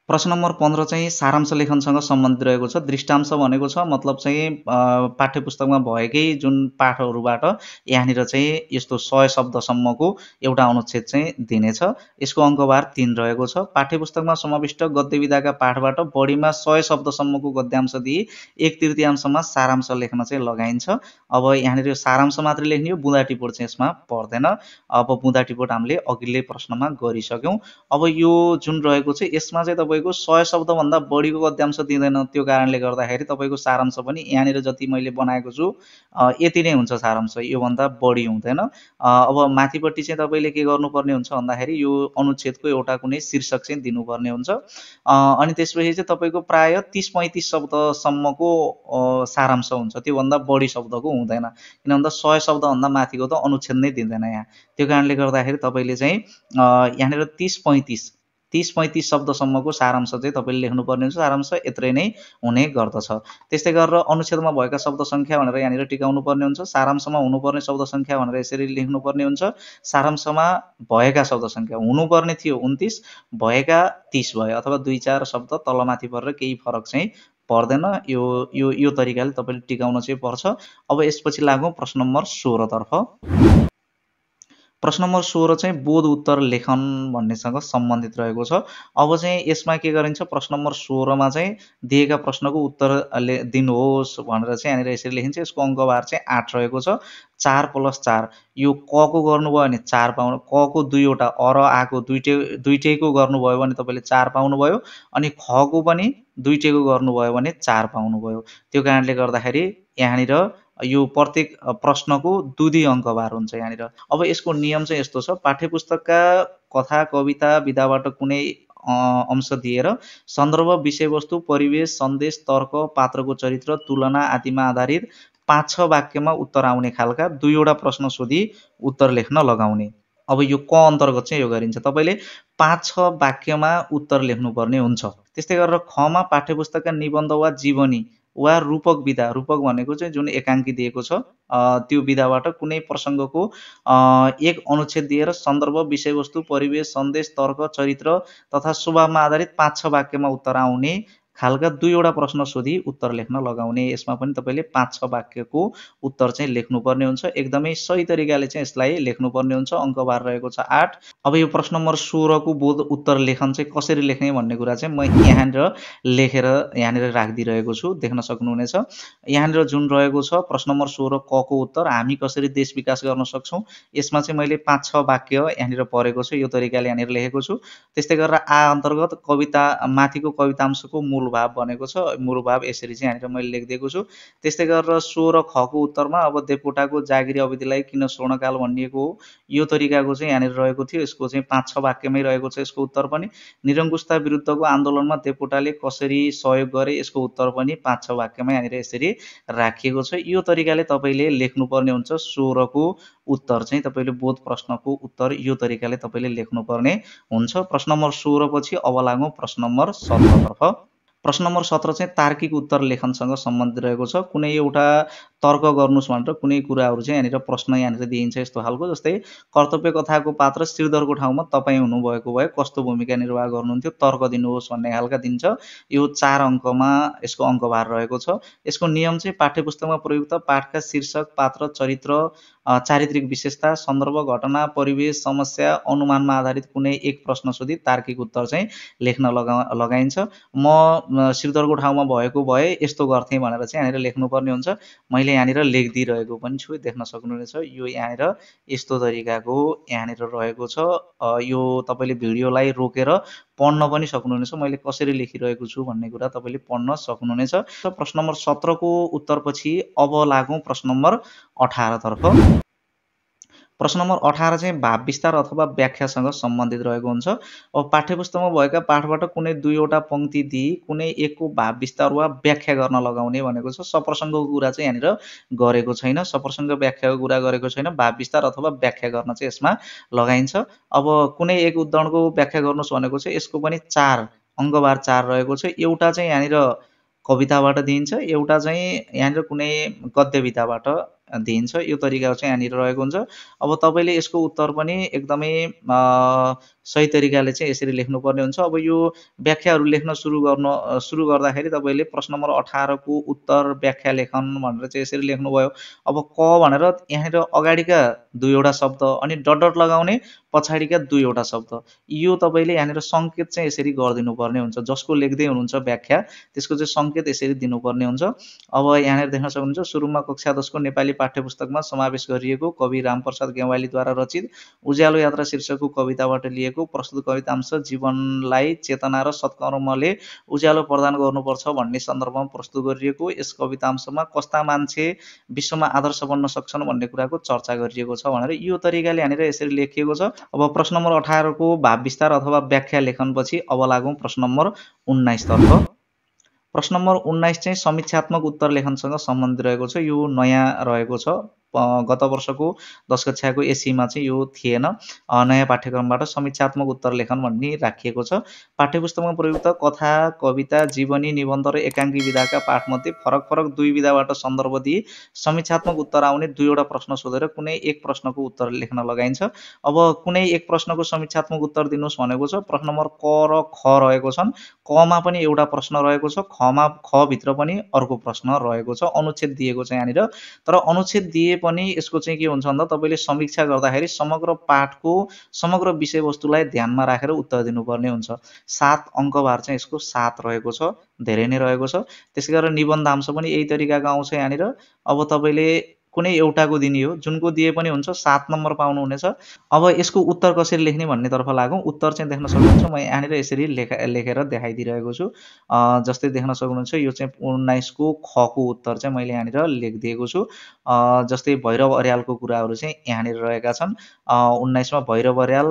प्रश्न नम्बर 15 चाहिँ सारांश लेखनसँग सम्बन्धित रहेको छ। दृष्टांश भनेको छ मतलब चाहिँ पाठ्यपुस्तकमा भएकै जुन पाठहरूबाट यहाँनिर चाहिँ यस्तो 100 शब्दसम्मको एउटा अनुच्छेद चाहिँ दिनेछ। यसको अङ्कभार 3 रहेको छ। पाठ्यपुस्तकमा समाविष्ट गद्य विधाका पाठबाट बढीमा 100 शब्दसम्मको गद्यांश दिए 1/3 सारांश लेख्न चाहिँ लगाइन्छ। अब यहाँनिर यो सारांश मात्रै लेख्ने हो, बुँदा टिपोट चाहिँ यसमा पर्दैन। अब बुँदा टिपोट हामीले अघिल्लै प्रश्नमा गरिसक्यौँ। अब यो जुन रहेको छ यसमा चाहिँ तपाईँको 100 शब्दभन्दा बढीको गद्यांश दिँदैन। त्यो कारणले गर्दाखेरि तपाईँको सारांश पनि यहाँनिर जति मैले बनाएको छु यति नै हुन्छ सारांश, योभन्दा बढी हुँदैन। अब माथिपट्टि चाहिँ तपाईँले के गर्नुपर्ने हुन्छ भन्दाखेरि यो अनुच्छेदको एउटा कुनै शीर्षक चाहिँ दिनुपर्ने हुन्छ। अनि त्यसपछि चाहिँ तपाईँको प्राय 30-35 शब्दसम्मको सारांश हुन्छ, त्योभन्दा बढी शब्दको हुँदैन। किन भन्दा 100 शब्दभन्दा माथिको त अनुच्छेद नै दिँदैन यहाँ। त्यो कारणले गर्दाखेरि तपाईँले चाहिँ यहाँनिर 30-35 शब्दसम्मको सारांश चाहिँ तपाईँले लेख्नुपर्ने हुन्छ। सारांश यत्रै नै हुने गर्दछ। त्यस्तै गरेर अनुच्छेदमा भएका शब्द सङ्ख्या भनेर यहाँनिर टिकाउनु पर्ने हुन्छ। सारांशमा हुनुपर्ने शब्द सङ्ख्या भनेर यसरी लेख्नुपर्ने हुन्छ। सारांशमा भएका शब्द सङ्ख्या हुनुपर्ने थियो 29, भएका 30 भयो, अथवा 2-4 शब्द तलमाथि परेर केही फरक चाहिँ पर्दैन। यो तरिकाले तपाईँले टिकाउन चाहिँ पर्छ। अब यसपछि लागौँ प्रश्न नम्बर 16 तर्फ। प्रश्न नम्बर 16 चाहिँ बोध उत्तर लेखन भन्नेसँग सम्बन्धित रहेको छ। अब चाहिँ यसमा के गरिन्छ, प्रश्न नम्बर 16 मा चाहिँ दिएका प्रश्नको उत्तर दिनुहोस् भनेर चाहिँ यहाँनिर यसरी लेखिन्छ। यसको अङ्कभार चाहिँ 8 रहेको छ। 4 + 4 यो क को गर्नुभयो भने 4 पाउनु, क को 2 वटा, अ र आ को दुईटैको गर्नुभयो भने तपाईँले 4 पाउनुभयो, अनि ख को पनि दुईटैको गर्नुभयो भने 4 पाउनुभयो। त्यो कारणले गर्दाखेरि यहाँनिर यो प्रत्येक प्रश्नको 2 अङ्कभार हुन्छ यहाँनिर। अब यसको नियम चाहिँ यस्तो छ, पाठ्यपुस्तकका कथा, कविता, विधाबाट कुनै अंश दिएर सन्दर्भ, विषयवस्तु, परिवेश, सन्देश, तर्क, पात्रको चरित्र, तुलना आदिमा आधारित 5-6 वाक्यमा उत्तर आउने खालका 2 वटा प्रश्न सोधी उत्तर लेख्न लगाउने। अब यो क अन्तर्गत चाहिँ यो गरिन्छ। तपाईँले 5-6 वाक्यमा उत्तर लेख्नुपर्ने हुन्छ। त्यस्तै गरेर खमा पाठ्यपुस्तकका निबन्ध वा जीवनी वा रूपक विधा, रूपक भनेको चाहिँ जुन एकाङ्की दिएको छ त्यो विधाबाट कुनै प्रसङ्गको एक अनुच्छेद दिएर सन्दर्भ, विषयवस्तु, परिवेश, सन्देश, तर्क, चरित्र तथा स्वभावमा आधारित 5-6 वाक्यमा उत्तर आउने खालका 2 वटा प्रश्न सोधी उत्तर लेख्न लगाउने। यसमा पनि तपाईँले 5-6 वाक्यको उत्तर चाहिँ लेख्नुपर्ने हुन्छ। एकदमै सही तरिकाले चाहिँ यसलाई लेख्नुपर्ने हुन्छ। अङ्कभार रहेको छ 8। अब यो प्रश्न नम्बर 16 को बोध उत्तर लेखन चाहिँ कसरी लेख्ने भन्ने कुरा चाहिँ म यहाँनिर लेखेर यहाँनिर राखिदिइरहेको छु, देख्न सक्नुहुनेछ। यहाँनिर जुन रहेको छ प्रश्न नम्बर 16 क को उत्तर, हामी कसरी देश विकास गर्न सक्छौँ, यसमा चाहिँ मैले 5-6 वाक्य यहाँनिर परेको छु, यो तरिकाले यहाँनिर लेखेको छु। त्यस्तै गरेर आ अन्तर्गत कविता, माथिको कवितांशको मूल भाव भनेको छ, मूल भाव यसरी चाहिँ यहाँनिर मैले लेखिदिएको छु। त्यस्तै गरेर 16 ख को उत्तरमा अब देवकोटाको जागिरी अवधिलाई किन स्वर्णकाल भनिएको हो, यो तरिकाको चाहिँ यहाँनिर रहेको थियो। यसको चाहिँ 5-6 वाक्यमै रहेको छ यसको उत्तर पनि। निरङ्कुशता विरुद्धको आन्दोलनमा देवकोटाले कसरी सहयोग गरे, यसको उत्तर पनि 5-6 वाक्यमा यहाँनिर यसरी राखिएको छ। यो तरिकाले तपाईँले लेख्नुपर्ने हुन्छ। 16 को उत्तर चाहिँ तपाईँले बोध प्रश्नको उत्तर यो तरिकाले तपाईँले लेख्नुपर्ने हुन्छ। प्रश्न नम्बर 16 पछि अब लागौँ प्रश्न नम्बर 17 तर्फ। प्रश्न नम्बर 17 चाहिँ तार्किक उत्तर लेखनसँग सम्बन्धित रहेको छ। कुनै एउटा तर्क गर्नुस् भनेर कुनै कुराहरू चाहिँ यहाँनिर प्रश्न यहाँनिर दिइन्छ यस्तो खालको। जस्तै कर्तव्य कथाको पात्र श्रीधरको ठाउँमा तपाईँ हुनुभएको भए कस्तो भूमिका निर्वाह गर्नुहुन्थ्यो, तर्क दिनुहोस् भन्ने खालका दिन्छ। यो 4 अङ्कमा यसको अङ्कभार रहेको छ। यसको नियम चाहिँ पाठ्यपुस्तकमा प्रयुक्त पाठका शीर्षक, पात्र, चरित्र, चारित्रिक विशेषता, सन्दर्भ, घटना, परिवेश, समस्या, अनुमानमा आधारित कुनै एक प्रश्न सोधी तार्किक उत्तर चाहिँ लेख्न लगाइन्छ। म श्रीधरको ठाउँमा भएको भए यस्तो गर्थेँ भनेर चाहिँ यहाँनिर लेख्नुपर्ने हुन्छ। मैले यहाँनिर लेखिदिइरहेको पनि छु, देख्न सक्नुहुनेछ। यो यहाँनिर यस्तो तरिकाको यहाँनिर रहेको छ। यो तपाईँले भिडियोलाई रोकेर पढ्न पनि सक्नुहुनेछ। मैले कसरी लेखिरहेको छु भन्ने कुरा तपाईँले पढ्न सक्नुहुनेछ। प्रश्न नम्बर 17 को उत्तरपछि अब लागौँ प्रश्न नम्बर 18 तर्फ। प्रश्न नम्बर 18 चाहिँ भाव विस्तार अथवा व्याख्यासँग सम्बन्धित रहेको हुन्छ। अब पाठ्यपुस्तकमा भएका पाठबाट कुनै 2 वटा पङ्क्ति दिई कुनै एकको भाव विस्तार वा व्याख्या गर्न लगाउने भनेको छ। सप्रसङ्गको कुरा चाहिँ यहाँनिर गरेको छैन। सप्रसङ्ग व्याख्याको कुरा गरेको छैन। भाव विस्तार अथवा व्याख्या गर्न चाहिँ यसमा लगाइन्छ। अब कुनै एक उदाहरणको व्याख्या गर्नुहोस् भनेको छ। यसको पनि 4 अङ्कभार 4 रहेको छ। एउटा चाहिँ यहाँनिर कविताबाट दिइन्छ, एउटा चाहिँ यहाँनिर कुनै गद्य विधाबाट दिइन्छ। यो तरिका चाहिँ यहाँनिर रहेको हुन्छ। अब तपाईँले यसको उत्तर पनि एकदमै सही तरिकाले चाहिँ यसरी लेख्नुपर्ने हुन्छ। अब यो व्याख्याहरू लेख्न सुरु गर्दाखेरि तपाईँले प्रश्न नम्बर 18 को उत्तर व्याख्या लेखन भनेर चाहिँ यसरी लेख्नुभयो। अब क भनेर यहाँनिर अगाडिका 2 वटा शब्द अनि डट डट लगाउने पछाडिका 2 वटा शब्द, यो तपाईँले यहाँनिर सङ्केत चाहिँ यसरी गरिदिनुपर्ने हुन्छ। जसको लेख्दै हुनुहुन्छ व्याख्या त्यसको चाहिँ सङ्केत यसरी दिनुपर्ने हुन्छ। अब यहाँनिर देख्न सक्नुहुन्छ सुरुमा कक्षा 10 को नेपाली पाठ्यपुस्तकमा समावेश गरिएको कवि रामप्रसाद गेवालीद्वारा रचित उज्यालो यात्रा शीर्षकको कविताबाट लिएको प्रस्तुत कवितांश जीवनलाई चेतना र सत्कर्मले उज्यालो प्रदान गर्नुपर्छ भन्ने सन्दर्भमा प्रस्तुत गरिएको। यस कवितांशमा कस्ता मान्छे विश्वमा आदर्श बन्न सक्छन् भन्ने कुराको चर्चा गरिएको छ भनेर यो तरिकाले यहाँनिर यसरी लेखिएको छ। अब प्रश्न नम्बर 18 को भाव विस्तार अथवा व्याख्या लेखनपछि अब लागौँ प्रश्न नम्बर 19 तर्फ। प्रश्न नम्बर 19 चाहिँ समीक्षात्मक उत्तर लेखनसँग सम्बन्धित रहेको छ। यो नयाँ रहेको छ। गत वर्षको 10 कक्षाको एसीमा चाहिँ यो थिएन। नयाँ पाठ्यक्रमबाट समीक्षात्मक उत्तर लेखन भन्ने राखिएको छ। पाठ्यपुस्तकमा प्रयुक्त कथा, कविता, जीवनी, निबन्ध र एकाङ्की विधाका पाठमध्ये फरक फरक 2 विधाबाट सन्दर्भ दिई समीक्षात्मक उत्तर आउने 2 वटा प्रश्न सोधेर कुनै एक प्रश्नको उत्तर लेख्न लगाइन्छ। अब कुनै एक प्रश्नको समीक्षात्मक उत्तर दिनुहोस् भनेको छ। प्रश्न नम्बर क र ख रहेको छन्। कमा पनि एउटा प्रश्न रहेको छ, ख भित्र पनि अर्को प्रश्न रहेको छ। अनुच्छेद दिएको छ यहाँनिर। तर अनुच्छेद दिए पनि यसको चाहिँ के हुन्छ भन्दा तपाईँले समीक्षा गर्दाखेरि समग्र पाठको समग्र विषयवस्तुलाई ध्यानमा राखेर उत्तर दिनुपर्ने हुन्छ। 7 अङ्कभार चाहिँ यसको 7 रहेको छ, धेरै नै रहेको छ। त्यसै गरेर निबन्धांश पनि यही तरिकाको आउँछ यहाँनिर। अब तपाईँले कुनै एउटाको दिने हो, जुनको दिए पनि हुन्छ, 7 नम्बर पाउनुहुनेछ। अब यसको उत्तर कसरी लेख्ने भन्नेतर्फ लागौँ। उत्तर चाहिँ देख्न सक्नुहुन्छ म यहाँनिर यसरी लेखेर देखाइदिइरहेको छु। जस्तै देख्न सक्नुहुन्छ यो चाहिँ 19 को ख को उत्तर चाहिँ मैले यहाँनिर लेखिदिएको छु। जस्तै भैरव अर्यालको कुराहरू चाहिँ यहाँनिर रहेका छन्। 19 मा भैरव अर्याल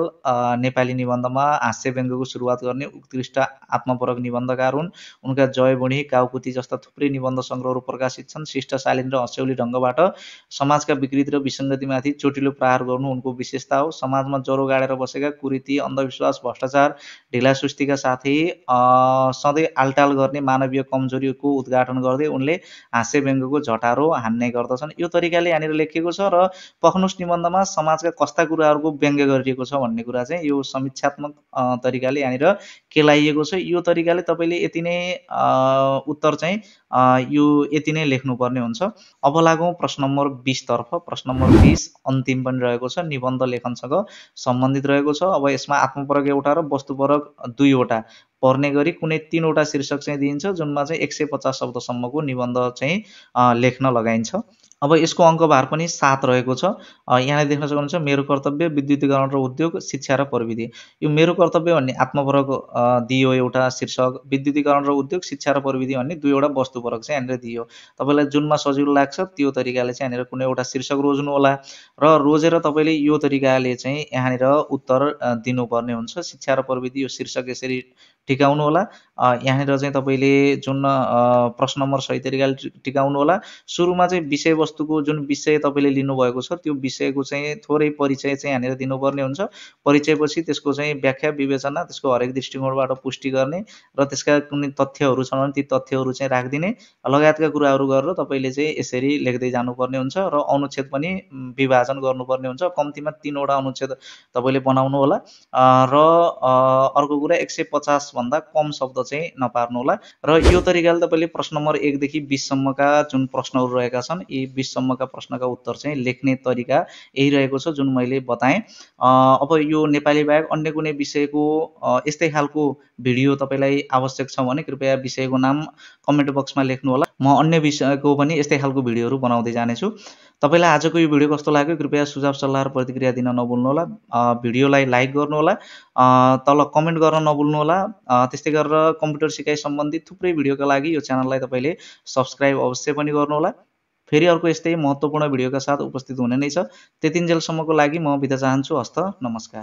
नेपाली निबन्धमा हास्य व्यङ्ग्यको सुरुवात गर्ने उत्कृष्ट आत्मपरक निबन्धकार हुन्। उनका जयबुढी, काउकुती जस्ता थुप्रै निबन्ध सङ्ग्रहहरू प्रकाशित छन्। शिष्ट, शालीन र हँस्यौली ढङ्गबाट समाजका विकृति र विसङ्गतिमाथि चोटिलो प्रहार गर्नु उनको विशेषता हो। समाजमा ज्वरो गाडेर बसेका कुरीति, अन्धविश्वास, भ्रष्टाचार, ढिलासुस्तीका साथै सधैँ आलटाल गर्ने मानवीय कमजोरीको उद्घाटन गर्दै उनले हास्य व्यङ्ग्यको झटारो हान्ने गर्दछन्। यो तरिकाले यहाँनिर लेखिएको छ र पखनुस निबन्धमा समाजका कस्ता कुराहरूको व्यङ्ग्य गरिएको छ भन्ने कुरा चाहिँ यो समीक्षात्मक तरिकाले यहाँनिर केलाइएको छ। यो तरिकाले तपाईँले यति नै उत्तर चाहिँ यो यति नै लेख्नुपर्ने हुन्छ। अब लागौँ प्रश्न नम्बर 20 तर्फ। प्रश्न नम्बर 20 अन्तिम पनि रहेको छ, निबन्ध लेखनसँग सम्बन्धित रहेको छ। अब यसमा आत्मपरक एउटा र वस्तुपरक 2 वटा पर्ने गरी कुनै 3 वटा शीर्षक चाहिँ दिइन्छ, जुनमा चाहिँ 150 शब्दसम्मको निबन्ध चाहिँ लेख्न लगाइन्छ। अब यसको अङ्कभार पनि 7 रहेको छ। यहाँले देख्न सक्नुहुन्छ मेरो कर्तव्य, विद्युतीकरण र उद्योग, शिक्षा र प्रविधि। यो मेरो कर्तव्य भन्ने आत्मपरक दियो एउटा शीर्षक, विद्युतीकरण र उद्योग, शिक्षा र प्रविधि भन्ने 2 वटा वस्तुपरक चाहिँ यहाँनिर दियो। तपाईँलाई जुनमा सजिलो लाग्छ त्यो तरिकाले चाहिँ यहाँनिर कुनै एउटा शीर्षक रोज्नु होला र रोजेर तपाईँले यो तरिकाले चाहिँ यहाँनिर उत्तर दिनुपर्ने हुन्छ। शिक्षा र प्रविधि यो शीर्षक यसरी टिकाउनु होला। यहाँनिर चाहिँ तपाईँले जुन प्रश्न नम्बर सही तरिकाले टिकाउनु होला। सुरुमा चाहिँ विषयवस्तुको जुन विषय तपाईँले लिनुभएको छ त्यो विषयको चाहिँ थोरै परिचय चाहिँ यहाँनिर दिनुपर्ने हुन्छ। परिचयपछि त्यसको चाहिँ व्याख्या, विवेचना, त्यसको हरेक दृष्टिकोणबाट पुष्टि गर्ने र त्यसका कुनै तथ्यहरू छन् भने ती तथ्यहरू चाहिँ राखिदिने लगायतका कुराहरू गरेर तपाईँले चाहिँ यसरी लेख्दै जानुपर्ने हुन्छ र अनुच्छेद पनि विभाजन गर्नुपर्ने हुन्छ। कम्तीमा 3 वटा अनुच्छेद तपाईँले बनाउनु होला र अर्को कुरा 150 भन्दा कम शब्द चाहिँ नपार्नु होला र यो तरिकाले तपाईँले प्रश्न नम्बर 1 देखि 20 सम्मका जुन प्रश्नहरू रहेका छन् यी 20 सम्मका प्रश्नका उत्तर चाहिँ लेख्ने तरिका यही रहेको छ जुन मैले बताएँ। अब यो नेपाली बाहेक अन्य कुनै विषयको यस्तै खालको भिडियो तपाईँलाई आवश्यक छ भने कृपया विषयको नाम कमेन्ट बक्समा लेख्नु होला। म अन्य विषयको पनि यस्तै खालको भिडियोहरू बनाउँदै जानेछु। तपाईँलाई आजको यो भिडियो कस्तो लाग्यो कृपया सुझाव सल्लाह र प्रतिक्रिया दिन नभुल्नुहोला। भिडियोलाई लाइक गर्नुहोला, तल कमेन्ट गर्न नभुल्नुहोला। त्यस्तै गरेर कम्प्युटर सिकाइ सम्बन्धित थुप्रै भिडियोका लागि यो च्यानललाई तपाईँले सब्सक्राइब अवश्य पनि गर्नुहोला। फेरि अर्को यस्तै महत्त्वपूर्ण भिडियोका साथ उपस्थित हुने नै छ। त्यतिन्जेलसम्मको लागि म बिदा चाहन्छु। हस्त नमस्कार।